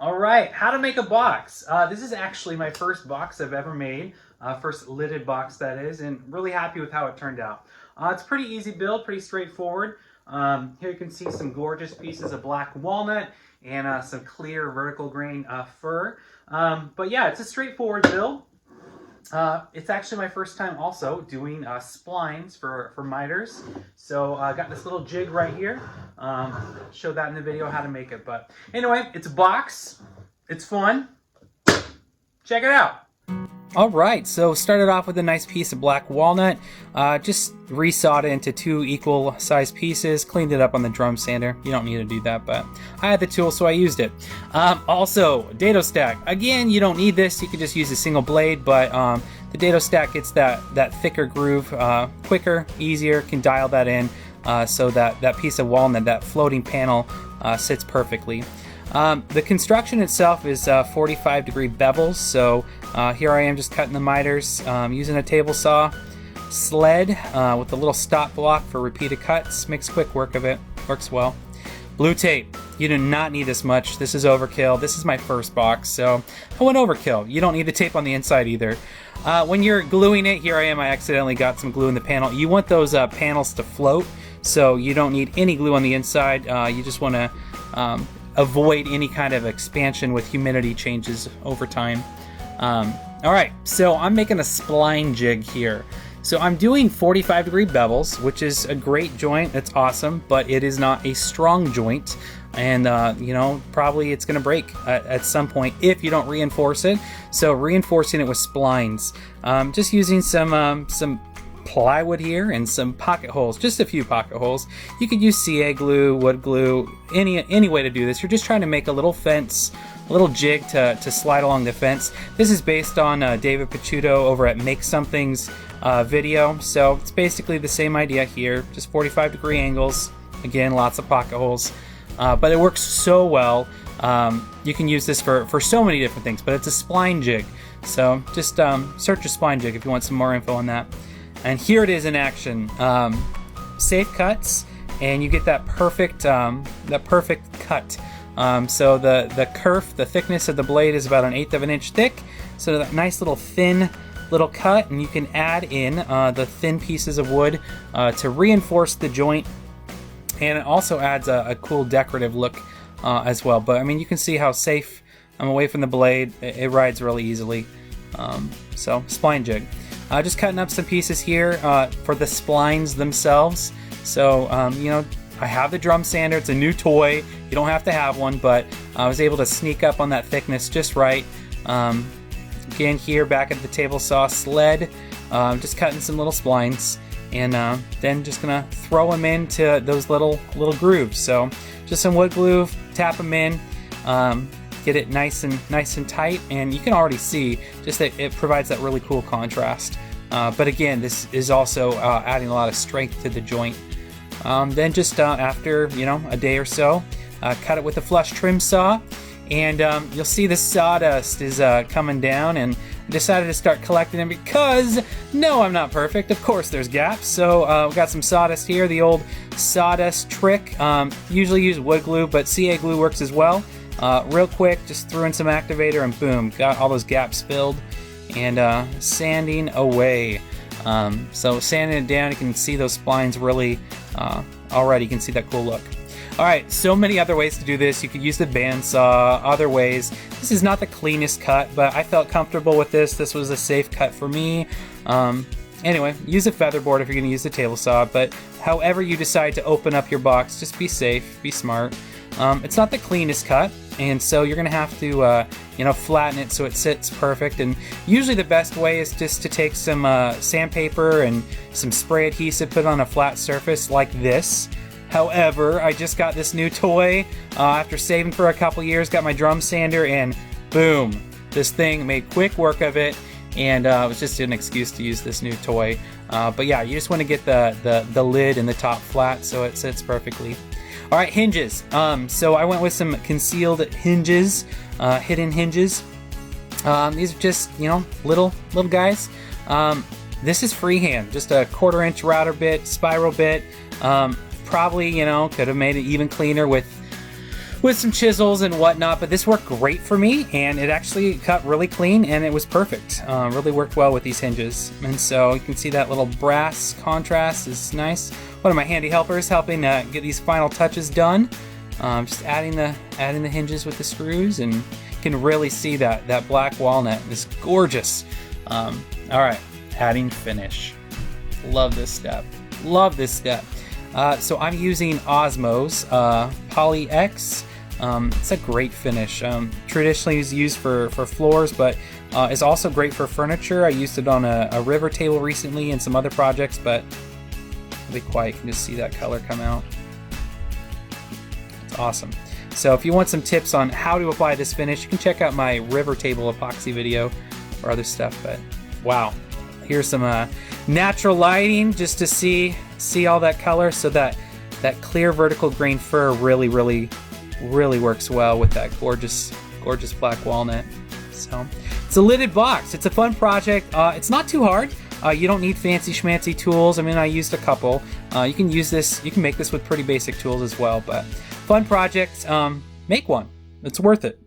All right, how to make a box. This is actually my first box I've ever made, first lidded box that is, and really happy with how it turned out. It's pretty easy build, pretty straightforward. Here you can see some gorgeous pieces of black walnut and some clear vertical grain fir. But yeah, it's a straightforward build. It's actually my first time also doing splines for miters. So I got this little jig right here. Showed that in the video how to make it. But anyway, it's a box. It's fun. Check it out. All right, so started off with a nice piece of black walnut. Just resawed it into 2 equal sized pieces, cleaned it up on the drum sander. You don't need to do that, but I had the tool, so I used it. Also, dado stack. Again, you don't need this. You could just use a single blade, but the dado stack gets that thicker groove quicker, easier. Can dial that in so that piece of walnut, that floating panel, sits perfectly. The construction itself is 45-degree bevels, so here I am just cutting the miters using a table saw, sled with a little stop block for repeated cuts, makes quick work of it, works well. Blue tape, you do not need this much, this is overkill. This is my first box, so I went overkill. You don't need the tape on the inside either. When you're gluing it, here I am, I accidentally got some glue in the panel. You want those panels to float, so you don't need any glue on the inside. You just want to avoid any kind of expansion with humidity changes over time. All right, so I'm making a spline jig here. So I'm doing 45-degree bevels, which is a great joint. It's awesome, but it is not a strong joint. And, you know, probably it's going to break at some point if you don't reinforce it. So reinforcing it with splines. Just using some plywood here and some pocket holes, just a few pocket holes. You could use CA glue, wood glue, any way to do this. You're just trying to make a little fence, a little jig to slide along the fence. This is based on David Picciuto over at Make Something's video, so it's basically the same idea here, just 45-degree angles. Again, lots of pocket holes, but it works so well. You can use this for so many different things, but it's a spline jig. So just search a spline jig if you want some more info on that. And here it is in action. Safe cuts, and you get that perfect cut. So the kerf, the thickness of the blade is about 1/8 of an inch thick. So that nice little thin little cut, and you can add in the thin pieces of wood to reinforce the joint, and it also adds a cool decorative look as well. But I mean, you can see how safe I'm away from the blade. It rides really easily. So spline jig. Just cutting up some pieces here for the splines themselves. So, you know, I have the drum sander. It's a new toy. You don't have to have one, but I was able to sneak up on that thickness just right. Again, here back at the table saw sled, just cutting some little splines, and then just gonna throw them into those little grooves. So, just some wood glue, tap them in. Get it nice and tight, and you can already see just that it provides that really cool contrast. But again, this is also adding a lot of strength to the joint. Then just after a day or so, cut it with a flush trim saw, and you'll see the sawdust is coming down, and I decided to start collecting them because no, I'm not perfect. Of course there's gaps, so we got some sawdust here, the old sawdust trick. Usually use wood glue, but CA glue works as well. Real quick, just threw in some activator and boom, got all those gaps filled, and sanding away. So sanding it down, you can see those splines really already, you can see that cool look. Alright, so many other ways to do this. You could use the bandsaw, other ways. This is not the cleanest cut, but I felt comfortable with this. This was a safe cut for me. Anyway, use a featherboard if you're going to use the table saw, but however you decide to open up your box, just be safe, be smart. It's not the cleanest cut, and so you're going to have to flatten it so it sits perfect. And usually the best way is just to take some sandpaper and some spray adhesive, put it on a flat surface like this. However, I just got this new toy after saving for a couple years, got my drum sander, and boom, this thing made quick work of it, and it was just an excuse to use this new toy. But yeah, you just want to get the lid and the top flat so it sits perfectly. All right, hinges. So I went with some concealed hinges, hidden hinges. These are just, little guys. This is freehand, just a 1/4 inch router bit, spiral bit. Probably, could have made it even cleaner with with some chisels and whatnot, but this worked great for me, and it actually cut really clean, and it was perfect. Really worked well with these hinges. And so you can see that little brass contrast is nice. One of my handy helpers helping get these final touches done. Just adding the hinges with the screws, and you can really see that black walnut is gorgeous. All right, adding finish. Love this step. Love this step. So I'm using Osmo's Poly X. It's a great finish. Traditionally is used for floors, but is also great for furniture. I used it on a river table recently and some other projects, but really quiet. You can just see that color come out. It's awesome. So if you want some tips on how to apply this finish, you can check out my river table epoxy video or other stuff. But wow, here's some natural lighting just to see all that color. So that clear vertical grain fur really works well with that gorgeous black walnut. So it's a lidded box. It's a fun project. It's not too hard. You don't need fancy schmancy tools. I mean, I used a couple. You can use this. You can make this with pretty basic tools as well. But fun project. Make one. It's worth it.